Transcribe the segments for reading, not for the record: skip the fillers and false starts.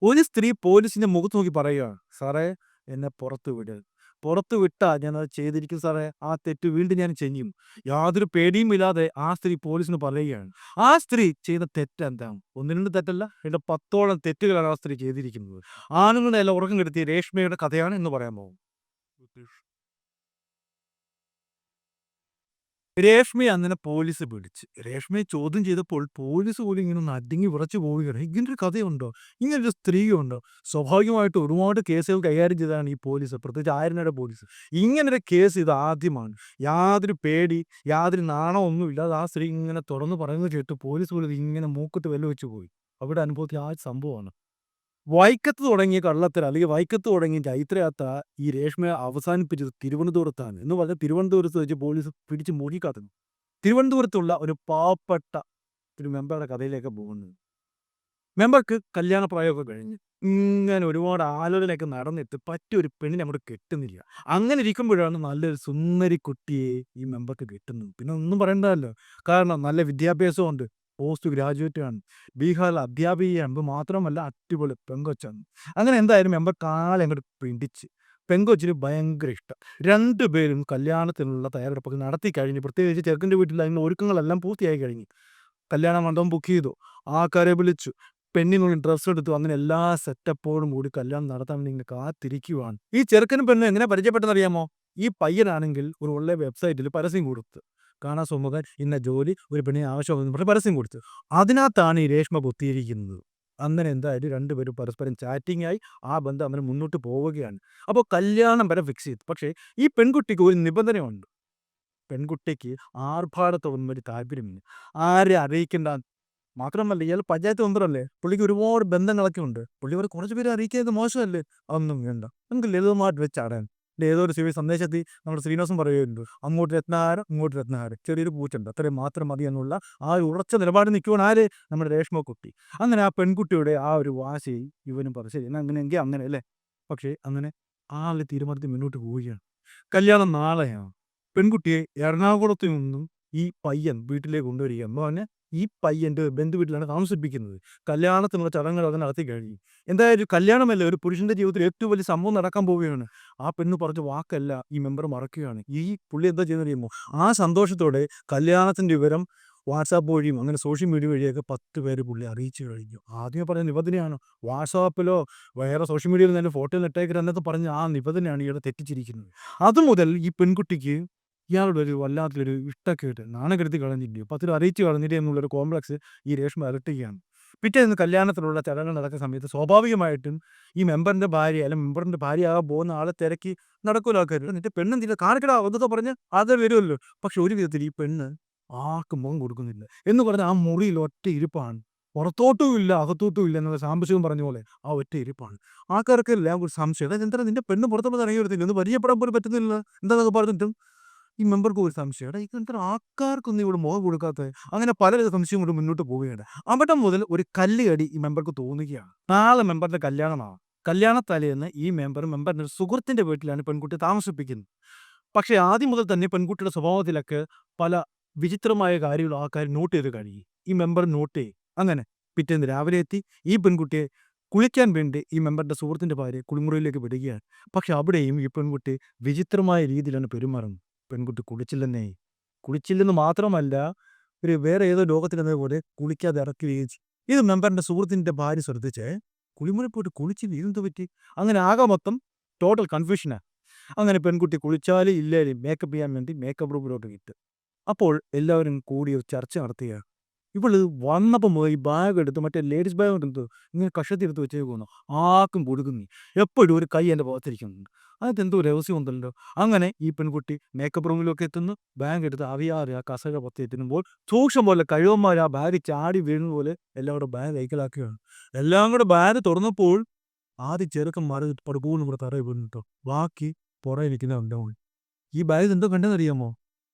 ഒരു സ്ത്രീ പോലീസിന്റെ മുഖത്ത് നോക്കി പറയുകയാണ്, "സാറേ, എന്നെ പുറത്ത് വിട്. പുറത്ത് വിട്ടാ ഞാനത് ചെയ്തിരിക്കും സാറേ. ആ തെറ്റ് വീണ്ടും ഞാൻ ചെയ്യും." യാതൊരു പേടിയും ഇല്ലാതെ ആ സ്ത്രീ പോലീസിന് പറയുകയാണ്. ആ സ്ത്രീ ചെയ്ത തെറ്റെന്താണ്? 1, 2 തെറ്റല്ല, ഇതിന്റെ 10ഓളം തെറ്റുകളാണ് ആ സ്ത്രീ ചെയ്തിരിക്കുന്നത്. ആണുങ്ങളുടെ എല്ലാം ഉറക്കം കെടുത്തിയ രേഷ്മയുടെ കഥയാണ് ഇന്ന് പറയാൻ പോകുന്നത്. രേഷ്മയെ അങ്ങനെ പോലീസ് പിടിച്ച്. രേഷ്മയെ ചോദ്യം ചെയ്തപ്പോൾ പോലീസ് പോലും ഇങ്ങനെ ഒന്ന് അടങ്ങി വിറച്ചു പോവുകയാണ്. ഇങ്ങനൊരു കഥയുണ്ടോ? ഇങ്ങനൊരു സ്ത്രീയുണ്ടോ? സ്വാഭാവികമായിട്ടും ഒരുപാട് കേസുകൾ കൈകാര്യം ചെയ്തതാണ് ഈ പോലീസ്. പ്രത്യേകിച്ച് ആര്യനാട് പോലീസ്. ഇങ്ങനൊരു കേസ് ഇതാദ്യമാണ്. യാതൊരു പേടി, യാതൊരു നാണമൊന്നുമില്ലാതെ ആ സ്ത്രീ ഇങ്ങനെ തുറന്ന് പറയുന്നത് കേട്ട് പോലീസ് പോലും ഇങ്ങനെ മൂക്കത്ത് വിരല് വെച്ച് പോയി. അവരുടെ അനുഭവത്തിൽ ആ സംഭവമാണ്. വൈക്കത്ത് തുടങ്ങിയ കള്ളത്തരം അല്ലെങ്കിൽ വൈക്കത്ത് തുടങ്ങിയ ചൈത്രയാത്ര ഈ രേഷ്മയെ അവസാനിപ്പിച്ചത് തിരുവനന്തപുരത്താണ്. എന്ന് പറഞ്ഞാൽ തിരുവനന്തപുരത്ത് വെച്ച് പോലീസ് പിടിച്ച് മുറിക്കാത്തുന്നു. തിരുവനന്തപുരത്തുള്ള ഒരു പാവപ്പെട്ട ഒരു മെമ്പറുടെ കഥയിലേക്ക് പോകുന്നത്. മെമ്പർക്ക് കല്യാണപ്രായമൊക്കെ കഴിഞ്ഞ്. ഇങ്ങനെ ഒരുപാട് ആലോചനയൊക്കെ നടന്നിട്ട് പറ്റിയൊരു പെണ്ണിനെ അങ്ങോട്ട് കിട്ടുന്നില്ല. അങ്ങനെ ഇരിക്കുമ്പോഴാണ് നല്ലൊരു സുന്ദരി കുട്ടിയെ ഈ മെമ്പർക്ക് കിട്ടുന്നത്. പിന്നെ ഒന്നും പറയണ്ടല്ലോ. കാരണം നല്ല വിദ്യാഭ്യാസമുണ്ട്. പോസ്റ്റ് ഗ്രാജുവേറ്റ് ആണ്. ബീഹാറിലെ അധ്യാപികയാണ്. ഇത് മാത്രമല്ല അടിപൊളി പെങ്കൊച്ചാണ്. അങ്ങനെ എന്തായാലും മെമ്പർ കാലം അങ്ങോട്ട് പിടിച്ച്. പെങ്കൊച്ചിന് ഭയങ്കര ഇഷ്ടം. 2 പേരും കല്യാണത്തിനുള്ള തയ്യാറെടുപ്പൊക്കെ നടത്തി കഴിഞ്ഞു. പ്രത്യേകിച്ച് ചെറുക്കൻ്റെ വീട്ടിൽ അതിനുള്ള ഒരുക്കങ്ങളെല്ലാം പൂർത്തിയായി കഴിഞ്ഞു. കല്യാണ മണ്ഡപം ബുക്ക് ചെയ്തു. ആൾക്കാരെ വിളിച്ചു. പെണ്ണിനുള്ള ഡ്രസ്സ് എടുത്തു. അങ്ങനെ എല്ലാ സെറ്റപ്പോടും കൂടി കല്യാണം നടത്താൻ വേണ്ടി ഇങ്ങനെ കാത്തിരിക്കുവാണ്. ഈ ചെറുക്കനും പെണ്ണും എങ്ങനെ പരിചയപ്പെട്ടെന്നറിയാമോ? ഈ പയ്യനാണെങ്കിൽ ഒരു ഉള്ള വെബ്സൈറ്റിൽ പരസ്യം കൊടുത്തു. കാണാൻ സുമുഖൻ, ഇന്ന ജോലി, ഒരു പെണ്ണിനെ ആവശ്യമാണെന്ന് പറഞ്ഞ് പരസ്യം കൊടുത്തു. അതിനകത്താണ് ഈ രേഷ്മ കുത്തിയിരിക്കുന്നത്. അങ്ങനെ എന്തായാലും 2 പേരും പരസ്പരം ചാറ്റിംഗ് ആയി. ആ ബന്ധം അങ്ങനെ മുന്നോട്ട് പോവുകയാണ്. അപ്പോൾ കല്യാണം വരെ ഫിക്സ് ചെയ്തു. പക്ഷേ ഈ പെൺകുട്ടിക്ക് ഒരു നിബന്ധനയുണ്ട്. പെൺകുട്ടിക്ക് ആർഭാടത്തോടൊന്നും ഒരു താല്പര്യമില്ല. ആരെയും അറിയിക്കണ്ട. മാത്രമല്ല ഇയാൾ പഞ്ചായത്ത് മെമ്പറല്ലേ. പുള്ളിക്ക് ഒരുപാട് ബന്ധങ്ങളൊക്കെ ഉണ്ട്. പുള്ളി ഒരു കുറച്ച് പേരെ അറിയിക്കുന്നത് മോശമല്ലേ? അതൊന്നും വേണ്ട. നമുക്ക് ലളിതമായിട്ട് വെച്ചാടാൻ. ഏതോ ഒരു സിവി സന്ദേശത്തിൽ നമ്മുടെ ശ്രീനിവാസൻ പറയുന്നുണ്ട്. അങ്ങോട്ട് രത്നഹാരം, ഇങ്ങോട്ട് രത്നഹാരം. ചെറിയൊരു പൂച്ചുണ്ട്. അത്രയും മാത്രം മതി എന്നുള്ള ആ ഒരു ഉറച്ച നിലപാട് നിൽക്കുവാണ് ആര്? നമ്മുടെ രേഷ്മക്കുട്ടി. അങ്ങനെ ആ പെൺകുട്ടിയുടെ ആ ഒരു വാശി ഇവനും പറഞ്ഞു. ശരി, എന്നാ അങ്ങനെയെങ്കിൽ അങ്ങനെ അല്ലേ. പക്ഷേ അങ്ങനെ ആളുടെ തീരുമാനത്തിൽ മുന്നോട്ട് പോവുകയാണ്. കല്യാണം നാളെയാണ്. പെൺകുട്ടിയെ എറണാകുളത്ത് നിന്നും ഈ പയ്യൻ വീട്ടിലേക്ക് കൊണ്ടുവരിക എന്ന് പറഞ്ഞാൽ ഈ പയ്യന്റെ ബന്ധുവീട്ടിലാണ് താമസിപ്പിക്കുന്നത്. കല്യാണത്തിനുള്ള ചടങ്ങുകളൊക്കെ നടത്തി കഴിഞ്ഞു. എന്തായാലും കല്യാണമല്ലേ ഒരു പുരുഷന്റെ ജീവിതത്തിൽ ഏറ്റവും വലിയ സംഭവം നടക്കാൻ പോവുകയാണ്. ആ പെണ്ണ് പറഞ്ഞ വാക്കല്ല ഈ മെമ്പർ മറക്കുകയാണ്. ഈ പുള്ളി എന്താ ചെയ്യുന്നറിയുമോ? ആ സന്തോഷത്തോടെ കല്യാണത്തിന്റെ വിവരം വാട്സാപ്പ് വഴിയും അങ്ങനെ സോഷ്യൽ മീഡിയ വഴിയൊക്കെ 10 പേര് പുള്ളി അറിയിച്ചു കഴിഞ്ഞു. ആദ്യമേ പറഞ്ഞ നിബന്ധനയാണ്. വാട്സാപ്പിലോ വേറെ സോഷ്യൽ മീഡിയയിൽ തന്നെ ഫോട്ടോ ഇട്ടേക്കരുത് എന്നൊക്കെ പറഞ്ഞ ആ നിബന്ധനയാണ് ഇയാളെ തെറ്റിച്ചിരിക്കുന്നത്. അതുമുതൽ ഈ പെൺകുട്ടിക്ക് ഇയാളുടെ ഒരു വല്ലാത്തൊരു ഇഷ്ടക്കേട്, നാണംകെടുത്തി കളഞ്ഞില്ലയോ, 10 അറിയിച്ചു കളഞ്ഞില്ലേ എന്നുള്ളൊരു കോംപ്ലക്സ് ഈ രേഷ്മ അലട്ടുകയാണ്. പിറ്റേന്ന് കല്യാണത്തിനുള്ള ചടങ്ങ് നടക്കുന്ന സമയത്ത് സ്വാഭാവികമായിട്ടും ഈ മെമ്പറിന്റെ ഭാര്യ അല്ലെങ്കിൽ മെമ്പറിന്റെ ഭാര്യയാകാൻ പോകുന്ന ആളെ തിരക്കി നടക്കൂല ആൾക്കാർ. "നിന്റെ പെണ്ണെന്തില്ല കാണിക്കടാ" എന്നൊക്കെ പറഞ്ഞ് അത് വരുമല്ലോ. പക്ഷെ ഒരു വിധത്തിൽ ഈ പെണ്ണ് ആർക്കും മുഖം കൊടുക്കുന്നില്ല. എന്ന് പറഞ്ഞാൽ ആ മുറിയിൽ ഒറ്റ ഇരിപ്പാണ്. പുറത്തോട്ടും ഇല്ല, അകത്തോട്ടും ഇല്ല എന്നുള്ള സാംബശിവൻ പറഞ്ഞ പോലെ ആ ഒറ്റ ഇരിപ്പാണ്. ആൾക്കാർക്ക് എല്ലാം ഒരു സംശയം. "എടാ ഇതെന്താടാ നിന്റെ പെണ്ണ് പുറത്തോട്ട് ഇറങ്ങി വരത്തില്ല, ഒന്ന് പരിചയപ്പെടാൻ പോലും പറ്റുന്നില്ല" എന്താന്നൊക്കെ പറഞ്ഞിട്ടും ഈ മെമ്പർക്ക് ഒരു സംശയം. എടാ ഇതെന്താ ആൾക്കാർക്കൊന്നും ഇവിടെ മുഖം കൊടുക്കാത്തെ? അങ്ങനെ പല സംശയം കൊണ്ട് മുന്നോട്ട് പോവുകയാണ്. അവിടെ മുതൽ ഒരു കല്ലുകടി ഈ മെമ്പർക്ക് തോന്നുകയാണ്. നാളെ മെമ്പറിന്റെ കല്യാണമാണ്. കല്യാണത്തലേന്ന് ഈ മെമ്പറിന്റെ ഒരു സുഹൃത്തിന്റെ വീട്ടിലാണ് പെൺകുട്ടിയെ താമസിപ്പിക്കുന്നത്. പക്ഷേ ആദ്യം മുതൽ തന്നെ പെൺകുട്ടിയുടെ സ്വഭാവത്തിലൊക്കെ പല വിചിത്രമായ കാര്യങ്ങൾ ആൾക്കാർ നോട്ട് ചെയ്ത് കഴിയും. ഈ മെമ്പർ നോട്ട് ചെയ്യും. അങ്ങനെ പിറ്റേന്ന് രാവിലെ എത്തി ഈ പെൺകുട്ടിയെ കുളിക്കാൻ വേണ്ടി ഈ മെമ്പറിന്റെ സുഹൃത്തിന്റെ ഭാര്യ കുളിമുറിയിലേക്ക് വിടുകയാണ്. പക്ഷെ അവിടെയും ഈ പെൺകുട്ടി വിചിത്രമായ രീതിയിലാണ് പെരുമാറുന്നത്. പെൺകുട്ടി കുളിച്ചില്ലെന്നേ. കുളിച്ചില്ലെന്ന് മാത്രമല്ല, ഒരു വേറെ ഏതോ ലോകത്തിലെന്നതുപോലെ കുളിക്കാതെ ഇറക്കുകയും ചെയ്യും. ഇത് മെമ്പറിന്റെ സുഹൃത്തിന്റെ ഭാര്യ ശ്രദ്ധിച്ചേ. കുളിമുറിയിൽ പോയിട്ട് കുളിച്ചില്ല, ഇതെന്ത് പറ്റി? അങ്ങനെ ആകെ മൊത്തം ടോട്ടൽ കൺഫ്യൂഷനാ. അങ്ങനെ പെൺകുട്ടി കുളിച്ചാലും ഇല്ലേലും മേക്കപ്പ് ചെയ്യാൻ വേണ്ടി മേക്കപ്പ് റൂമിലോട്ട് വിട്ടു. അപ്പോൾ എല്ലാവരും കൂടി ഒരു ചർച്ച നടത്തുകയാണ്. ഇവള് വന്നപ്പം മുതൽ ഈ ബാഗ് എടുത്ത് മറ്റേ ലേഡീസ് ബാഗ് എടുത്ത് ഇങ്ങനെ കഷത്തി എടുത്ത് വെച്ചേക്കുന്നു. ആർക്കും കൊടുക്കുന്നില്ല. എപ്പോഴും ഒരു കൈ എൻ്റെ പുറത്തിരിക്കുന്നുണ്ട്. അതിനെന്തോ രഹസ്യം ഉണ്ടല്ലോ. അങ്ങനെ ഈ പെൺകുട്ടി മേക്കപ്പ് റൂമിലൊക്കെ എത്തുന്നു. ബാഗ് എടുത്ത് അറിയാതെ ആ കസേര പുറത്ത് എത്തുമ്പോൾ സൂക്ഷ്മം പോലെ കഴിവന്മാർ ആ ബാഗ് ചാടി വീഴുന്ന പോലെ എല്ലാം കൂടെ ബാഗ് കൈക്കലാക്കുകയാണ്. എല്ലാം കൂടെ ബാഗ് തുറന്നപ്പോൾ ആദ്യം ചെറുക്കൻ പടുകൂന്നും കൂടെ തറയിൽ വീണു കേട്ടോ. ബാക്കി പുറകെ നിൽക്കുന്ന ഉണ്ടാവും. ഈ ബാഗ് എന്തോ കണ്ടെന്നറിയാമോ?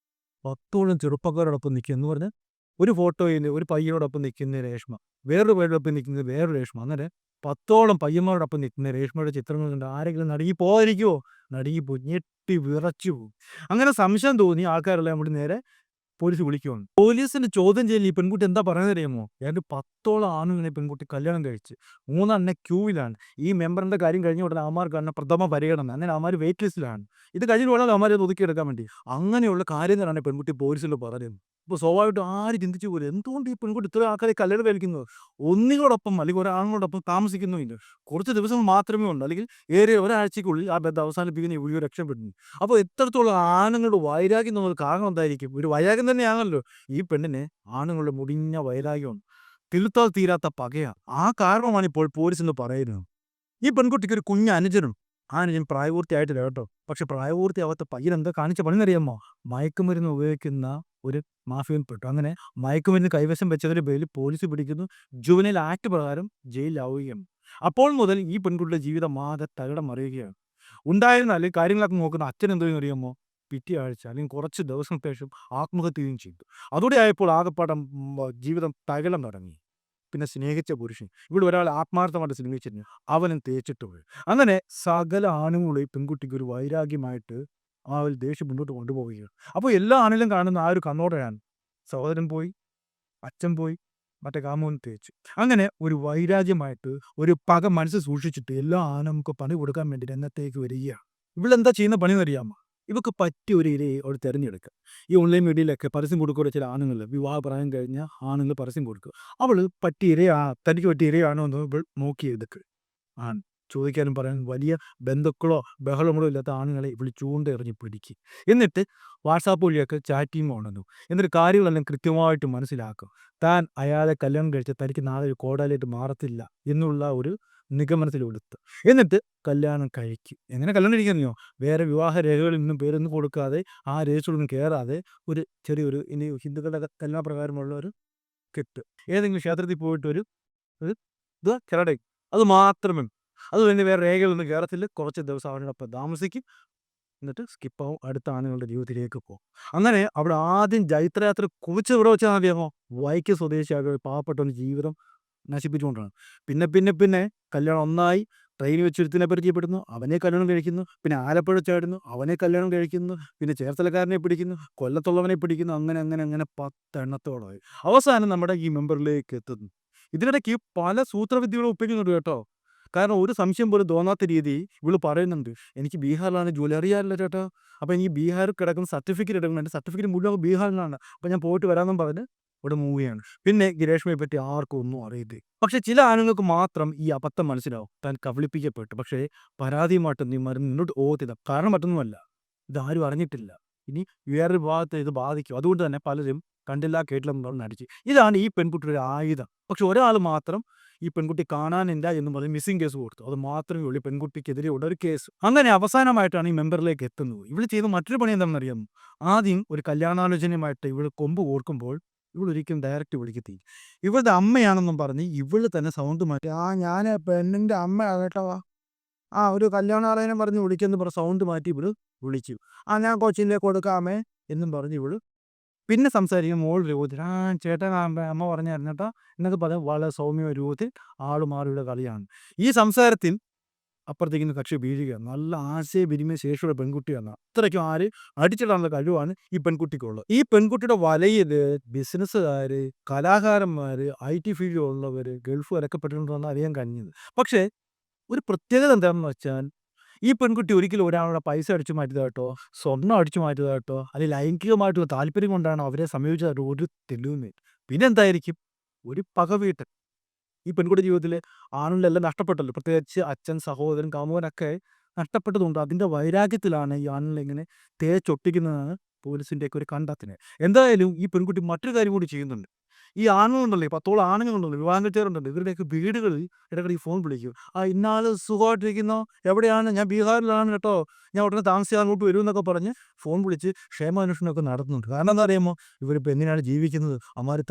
10ഓളം ചെറുപ്പക്കാരോടൊപ്പം നിൽക്കുക എന്ന് പറഞ്ഞാൽ ഒരു ഫോട്ടോയിൽ ഒരു പയ്യനോടൊപ്പം നിൽക്കുന്ന രേഷ്മ, വേറൊരു പയ്യനോടൊപ്പം നിൽക്കുന്നത് വേറൊരു രേഷ്മ. അങ്ങനെ 10ഓളം പയ്യന്മാരോടൊപ്പം നിൽക്കുന്ന രേഷ്മയുടെ ചിത്രങ്ങൾ കണ്ട് ആരെങ്കിലും നടുങ്ങി പോകാതിരിക്കുമോ? നടുങ്ങിപ്പോയി, ഞെട്ടി വിറച്ചു പോകും. അങ്ങനെ സംശയം തോന്നി ആൾക്കാരെല്ലാം കൂടി നേരെ പോലീസ് വിളിക്കുവാണ്. പോലീസിന്റെ ചോദ്യം ചെയ്യലിൽ ഈ പെൺകുട്ടി എന്താ പറയുന്നതറിയാമോ? ഏതാണ്ട് 10ഓളം ആണുങ്ങളെ പെൺകുട്ടി കല്യാണം കഴിച്ച്. 3 എണ്ണം ക്യൂവിലാണ്. ഈ മെമ്പറിന്റെ കാര്യം കഴിഞ്ഞ ഉടനെ അവന്മാർക്ക് തന്നെ പ്രഥമ പരിഗണന. അങ്ങനെ അവന്മാർ വെയിറ്റ് ലിസ്റ്റിലാണ്. ഇത് കഴിഞ്ഞിട്ട് വേണം അവന്മാരെ ഒന്ന് ഒതുക്കിയെടുക്കാൻ വേണ്ടി. അങ്ങനെയുള്ള കാര്യങ്ങളാണ് പെൺകുട്ടി പോലീസിനോട് പറയുന്നത്. അപ്പോൾ സ്വാഭാവികമായിട്ടും ആരും ചിന്തിച്ചു പോലും എന്തുകൊണ്ട് ഈ പെൺകുട്ടി ഇത്രയും ആൾക്കാരെ കല്യാണം കഴിക്കുന്നത്? ഒന്നിനോടൊപ്പം അല്ലെങ്കിൽ ഒരാണിനോടൊപ്പം താമസിക്കുന്നുമില്ല. കുറച്ച് ദിവസം മാത്രമേ ഉള്ളൂ. അല്ലെങ്കിൽ ഏറിയ ഒരാഴ്ചയ്ക്കുള്ളിൽ ആ ബന്ധം അവസാനിപ്പിക്കുന്ന ഈ വീഡിയോ രക്ഷപ്പെടുന്നു. അപ്പോൾ എത്രത്തോളം ആണുങ്ങളുടെ വൈരാഗ്യം എന്നുള്ളത് കാരണം എന്തായിരിക്കും? ഒരു വൈരാഗ്യം തന്നെയാണല്ലോ. ഈ പെണ്ണിന് ആണുങ്ങളുടെ മുടിഞ്ഞ വൈരാഗ്യമാണ്. തീർത്താൽ തീരാത്ത പകയാണ്. ആ കാരണമാണ് ഇപ്പോൾ പോലീസ് എന്ന് പറയുന്നത്. ഈ പെൺകുട്ടിക്ക് ഒരു കുഞ്ഞ് അനുജനുണ്ട്. ആ അനുജൻ പ്രായപൂർത്തിയായിട്ടില്ല കേട്ടോ. പക്ഷെ പ്രായപൂർത്തിയാവാത്ത പയ്യൻ എന്താ കാണിച്ച പണിയെന്നറിയാമോ? മയക്കുമരുന്ന് ഉപയോഗിക്കുന്ന ഒരു മാഫിയയിൽ പെട്ടു. അങ്ങനെ മയക്കുമരുന്ന് കൈവശം വെച്ചതിന്റെ പേരിൽ പോലീസ് പിടിക്കുന്നു. ജുവനൈൽ ആക്ട് പ്രകാരം ജയിലിലാവുകയാണ്. അപ്പോൾ മുതൽ ഈ പെൺകുട്ടിയുടെ ജീവിതം ആകെ തകിടം മറിയുകയാണ്. ഉണ്ടായിരുന്നാൽ കാര്യങ്ങളൊക്കെ നോക്കുന്ന അച്ഛൻ എന്തെന്ന് അറിയാമോ? പിറ്റേ ആഴ്ച അല്ലെങ്കിൽ കുറച്ച് ദിവസത്തിന് ശേഷം ആത്മഹത്യയും ചെയ്തു. അതോടെ ആയപ്പോൾ ആകപ്പാടെ ജീവിതം തകിടം തുടങ്ങി. പിന്നെ സ്നേഹിച്ച പുരുഷൻ ഇവിടെ ഒരാൾ ആത്മാർത്ഥമായിട്ട് സ്നേഹിച്ചിരുന്നു, അവനും തേച്ചിട്ട് പോയി. അങ്ങനെ സകല ആണുങ്ങളും ഈ പെൺകുട്ടിക്ക് ഒരു വൈരാഗ്യമായിട്ട് ആ ഒരു ദേഷ്യം മുന്നോട്ട് കൊണ്ടുപോവുകയാണ്. അപ്പോൾ എല്ലാ ആണിലും കാണുന്ന ആ ഒരു കണ്ണോടെയാണ് സഹോദരൻ പോയി, അച്ഛൻ പോയി, മറ്റേ കാമുകൻ തേച്ചു. അങ്ങനെ ഒരു വൈരാഗ്യമായിട്ട് ഒരു പക മനസ്സിൽ സൂക്ഷിച്ചിട്ട് എല്ലാ ആണുങ്ങൾക്ക് പണി കൊടുക്കാൻ വേണ്ടി രംഗത്തേക്ക് വരികയാണ്. ഇവളെന്താ ചെയ്യുന്ന പണി എന്നറിയാമോ? ഇവക്ക് പറ്റിയ ഒരു ഇരയെ അവൾ തിരഞ്ഞെടുക്കുക. ഈ ഓൺലൈൻ മീഡിയയിലൊക്കെ പരസ്യം കൊടുക്കുക ചില ആണുങ്ങൾ വിവാഹ പ്രായം കഴിഞ്ഞ ആണുങ്ങൾ പരസ്യം കൊടുക്കുക. അവൾ പറ്റിയ തനിക്ക് പറ്റിയ ഇരയാണോ എന്ന് ഇവൾ നോക്കിയെടുക്കുക. ആണ് ചോദിക്കാനും പറയാനും വലിയ ബന്ധുക്കളോ ബഹളങ്ങളോ ഇല്ലാത്ത ആണുങ്ങളെ ഇവൾ ചൂണ്ടെറിഞ്ഞ് പിടിക്കും. എന്നിട്ട് വാട്സാപ്പ് വഴിയൊക്കെ ചാറ്റിങ് കൊണ്ടുവന്നു. എന്നിട്ട് കാര്യങ്ങളെല്ലാം കൃത്യമായിട്ട് മനസ്സിലാക്കും. താൻ അയാളെ കല്യാണം കഴിച്ച് തനിക്ക് നാളെ ഒരു കോടാലിയായിട്ട് മാറത്തില്ല എന്നുള്ള ഒരു നിഗമനത്തിലെടുത്ത് എന്നിട്ട് കല്യാണം കഴിക്കും. എങ്ങനെ കല്യാണം കഴിക്കാമെന്നോ? വേറെ വിവാഹ രേഖകളിൽ നിന്നും പേരൊന്നും കൊടുക്കാതെ ആ രജിസ്റ്ററിലൊന്നും കയറാതെ ഒരു ചെറിയൊരു ഇനി ഹിന്ദുക്കളുടെ കല്യാണ പ്രകാരമുള്ള ഒരു കെട്ട് ഏതെങ്കിലും ക്ഷേത്രത്തിൽ പോയിട്ട് ഒരു ഇത് കിരടയും അത് മാത്രമേ. അത് കഴിഞ്ഞ് വേറെ രേഖകളൊന്നും കയറത്തില്ല. കുറച്ച് ദിവസം അവനോടൊപ്പം താമസിക്കും. എന്നിട്ട് സ്കിപ്പാവും അടുത്ത ആണുങ്ങളുടെ ജീവിതത്തിലേക്ക് പോകും. അങ്ങനെ അവിടെ ആദ്യം ജൈത്രയാത്ര കുറിച്ച് ഇവിടെ വെച്ചാൽ അറിയാമോ? വൈക്കം സ്വദേശിയായ ഒരു പാവപ്പെട്ടവൻ്റെ ജീവിതം നശിപ്പിച്ചുകൊണ്ടാണ്. പിന്നെ പിന്നെ പിന്നെ കല്യാണം ഒന്നായി ട്രെയിനിൽ വെച്ചൊരുത്തിനെ പരിചയപ്പെടുന്നു, അവനെ കല്യാണം കഴിക്കുന്നു. പിന്നെ ആലപ്പുഴ ചേടുന്നു, അവനെ കല്യാണം കഴിക്കുന്നു. പിന്നെ ചേർത്തലക്കാരനെ പിടിക്കുന്നു, കൊല്ലത്തുള്ളവനെ പിടിക്കുന്നു. അങ്ങനെ അങ്ങനെ അങ്ങനെ 10 എണ്ണത്തോളമായി അവസാനം നമ്മുടെ ഈ മെമ്പറിലേക്ക് എത്തുന്നു. ഇതിനിടയ്ക്ക് പല സൂത്രവിദ്യകളും ഉപയോഗിക്കുന്നുണ്ട് കേട്ടോ. കാരണം ഒരു സംശയം പോലും തോന്നാത്ത രീതി ഇവള് പറയുന്നുണ്ട്, എനിക്ക് ബീഹാറിലാണ് ജോലി. അറിയാമല്ലോ ചേട്ടാ. അപ്പം എനിക്ക് ബീഹാറിൽ കിടക്കുന്ന സർട്ടിഫിക്കറ്റ് എടുക്കണം. എൻ്റെ സർട്ടിഫിക്കറ്റ് മുഴുവൻ ബീഹാറിലാണ്. അപ്പം ഞാൻ പോയിട്ട് വരാമെന്നും പറഞ്ഞ് ഇവിടെ മൂവിയാണ്. പിന്നെ രേഷ്മയെ പറ്റി ആർക്കും ഒന്നും അറിയത്തില്ല. പക്ഷെ ചില ആണുങ്ങൾക്ക് മാത്രം ഈ അബദ്ധം മനസ്സിലാവും. താൻ കബളിപ്പിക്കപ്പെട്ടു. പക്ഷേ പരാതിയുമായിട്ട് നീ മുന്നോട്ട് പോകത്തില്ല. കാരണം മറ്റൊന്നുമല്ല, ഇതാരും അറിഞ്ഞിട്ടില്ല. ഇനി വേറൊരു ഭാഗത്ത് ഇത് ബാധിക്കും. അതുകൊണ്ട് തന്നെ പലരും കണ്ടില്ല കേട്ടില്ല എന്ന് നടിച്ച്. ഇതാണ് ഈ പെൺകുട്ടിയുടെ ആയുധം. പക്ഷെ ഒരാൾ മാത്രം ഈ പെൺകുട്ടി കാണാനില്ല എന്ന് പറഞ്ഞ് മിസ്സിംഗ് കേസ് കൊടുത്തു. അത് മാത്രമേ ഉള്ളൂ ഈ പെൺകുട്ടിക്കെതിരെയുള്ള ഒരു കേസ്. അങ്ങനെ അവസാനമായിട്ടാണ് ഈ മെമ്പറിലേക്ക് എത്തുന്നത്. ഇവള് ചെയ്ത മറ്റൊരു പണി എന്താണെന്നറിയാമോ? ആദ്യം ഒരു കല്യാണാലോചനയുമായിട്ട് ഇവള് കൊമ്പ് കോർക്കുമ്പോൾ ഇവളൊരിക്കലും ഡയറക്റ്റ് വിളിക്കത്തില്ല. ഇവളുടെ അമ്മയാണെന്നും പറഞ്ഞ് ഇവള് തന്നെ സൗണ്ട് മാറ്റി, ഞാൻ പെണ്ണിൻ്റെ അമ്മയാണ് കേട്ടോ, ഒരു കല്യാണാലോചന പറഞ്ഞ് വിളിച്ചെന്ന് പറഞ്ഞ് സൗണ്ട് മാറ്റി ഇവള് വിളിച്ചു. ഞാൻ കൊച്ചിലെ കൊടുക്കാമേ എന്നും പറഞ്ഞ് ഇവള് പിന്നെ സംസാരിക്കും മോൾ രൂപത്തിൽ. ചേട്ടൻ അമ്മ പറഞ്ഞായിരുന്നു കേട്ടോ എന്നൊക്കെ പറഞ്ഞ് വളരെ സൗമ്യ രൂപത്തിൽ ആളുമാറിയുടെ കളിയാണ്. ഈ സംസാരത്തിൽ അപ്പുറത്തേക്ക് കക്ഷി വീഴുകയാണ്. നല്ല ആശയവിനിമയ ശേഷിയുള്ള പെൺകുട്ടിയാണ്. അത്രയ്ക്കും അടിച്ചിടാനുള്ള കഴിവാണ് ഈ പെൺകുട്ടിക്കുള്ളത്. ഈ പെൺകുട്ടിയുടെ വലയിൽ ബിസിനസ്സുകാർ, കലാകാരന്മാർ, IT ഫീൽഡിലുള്ളവർ, ഗൾഫുകാരൊക്കെ പെട്ടിട്ടുണ്ടെന്ന് അറിയാൻ കഴിഞ്ഞത്. പക്ഷേ ഒരു പ്രത്യേകത എന്താണെന്ന് വെച്ചാൽ ഈ പെൺകുട്ടി ഒരിക്കലും ഒരാളുടെ പൈസ അടിച്ചു മാറ്റിയതായിട്ടോ സ്വർണ്ണം അടിച്ചു മാറ്റിയതായിട്ടോ അല്ലെങ്കിൽ ലൈംഗികമായിട്ടുള്ള താല്പര്യം കൊണ്ടാണ് അവരെ സമീപിച്ചതായിട്ടോ ഒരു തെളിവുമില്ല. പിന്നെ എന്തായിരിക്കും? ഒരു പകവീട്ടൽ. ഈ പെൺകുട്ടി ജീവിതത്തിൽ ആണുങ്ങളെല്ലാം നഷ്ടപ്പെട്ടല്ലോ. പ്രത്യേകിച്ച് അച്ഛൻ, സഹോദരൻ, കാമുകനൊക്കെ നഷ്ടപ്പെട്ടതുകൊണ്ട് അതിൻ്റെ വൈരാഗ്യത്തിലാണ് ഈ ആണുങ്ങളെ ഇങ്ങനെ തേച്ചൊട്ടിക്കുന്നതാണ് പോലീസിൻ്റെയൊക്കെ ഒരു കണ്ടെത്തൽ. എന്തായാലും ഈ പെൺകുട്ടി മറ്റൊരു കാര്യം കൂടി ചെയ്യുന്നുണ്ട്. ഈ ആണുങ്ങളുണ്ടല്ലോ, 10ഓളം ആണുങ്ങളുണ്ടല്ലോ, വിവാഹം കഴിച്ചവരുണ്ടല്ലോ, ഇവരുടെയൊക്കെ വീടുകളിൽ ഇടയ്ക്കിടെ ഈ ഫോൺ വിളിക്കും. ഇന്നാള് സുഖമായിട്ടിരിക്കുന്നോ? എവിടെയാണ്? ഞാൻ ബീഹാറിലാണ് കേട്ടോ, ഞാൻ ഉടനെ താമസിയാതെ അങ്ങോട്ട് വരും എന്നൊക്കെ പറഞ്ഞ് ഫോൺ വിളിച്ച് ക്ഷേമാന്വേഷണമൊക്കെ നടത്തുന്നുണ്ട്. കാരണം എന്താ അറിയാമോ? ഇവരിപ്പോൾ എങ്ങനെയാണ് ജീവിക്കുന്നത്, അമ്മാര്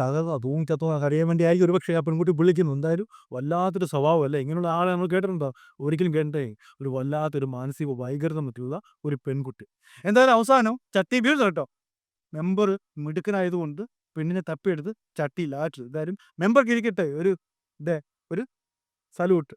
തൂങ്ങിച്ചത്തോ അറിയാൻ വേണ്ടിയായിരിക്കും ഒരുപക്ഷേ ആ പെൺകുട്ടി വിളിക്കുന്നത്. എന്തായാലും വല്ലാത്തൊരു സ്വഭാവമല്ലേ. ഇങ്ങനെയുള്ള ആളെ നമ്മൾ കേട്ടിട്ടുണ്ടോ? ഒരിക്കലും കേട്ടേ. ഒരു വല്ലാത്തൊരു മാനസിക വൈകൃതം പറ്റിയുള്ള ഒരു പെൺകുട്ടി. എന്തായാലും അവസാനം ചട്ടി വീഴുന്നു കേട്ടോ. മെമ്പർ മിടുക്കനായതുകൊണ്ട് പെണ്ണിനെ തപ്പിയെടുത്ത് ചട്ടിയിലാക്കി. എന്തായാലും മെമ്പർക്ക് ഇരിക്കട്ടെ ഒരു സല്യൂട്ട്.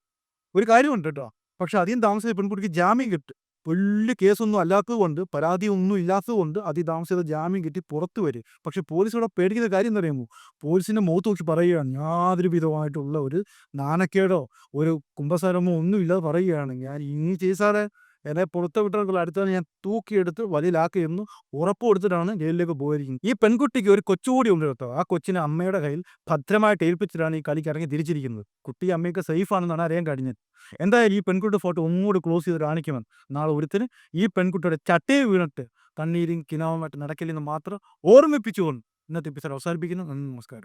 ഒരു കാര്യമുണ്ട് കേട്ടോ. പക്ഷെ അധികം താമസിച്ച പെൺകുട്ടിക്ക് ജാമ്യം കിട്ടും. വലിയ കേസൊന്നും അല്ലാത്തതുകൊണ്ട്, പരാതിയൊന്നും ഇല്ലാത്തതുകൊണ്ട് അതിതാമസിയാതെ ജാമ്യം കിട്ടി പുറത്ത് വരും. പക്ഷേ പോലീസ് ഇവിടെ പേടിക്കുന്ന കാര്യം എന്താന്നറിയാമോ? പോലീസിന്റെ മുഖത്ത് നോക്കി പറയുകയാണ്, യാതൊരു വിധമായിട്ടുള്ള ഒരു നാണക്കേടോ ഒരു കുമ്പസാരമോ ഒന്നും ഇല്ലാതെ പറയുകയാണ്, "ഞാൻ ഇനി സാറേ എന്നെ പുറത്ത് വിട്ടാൽ അടുത്ത ഞാൻ തൂക്കിയെടുത്ത് വലയിലാക്കുമെന്ന് ഉറപ്പ് കൊടുത്തിട്ടാണ് ജയിലിലേക്ക് പോയിരിക്കുന്നത്." ഈ പെൺകുട്ടിക്ക് ഒരു കൊച്ചുകൂടി ഉണ്ട് കേട്ടോ. ആ കൊച്ചിനെ അമ്മയുടെ കയ്യിൽ ഭദ്രമായിട്ട് ഏൽപ്പിച്ചിട്ടാണ് ഈ കളിക്ക് ഇറങ്ങി തിരിച്ചിരിക്കുന്നത്. കുട്ടി അമ്മയൊക്കെ സേഫ് ആണെന്നാണ് അറിയാൻ കഴിഞ്ഞത്. എന്തായാലും ഈ പെൺകുട്ടിയുടെ ഫോട്ടോ ഒന്നുകൂടി ക്ലോസ് ചെയ്ത് കാണിക്കുമെന്ന്. നാളെ ഒരുത്തന് ഈ പെൺകുട്ടിയുടെ ചട്ടയിൽ വീണിട്ട് കണ്ണീരും കിനാവുമായിട്ട് നടക്കില്ലെന്ന് മാത്രം ഓർമ്മിപ്പിച്ചുകൊണ്ട് ഇന്നത്തെ എപ്പിസോഡ് അവസാനിപ്പിക്കുന്നു. നന്ദി, നമസ്കാരം.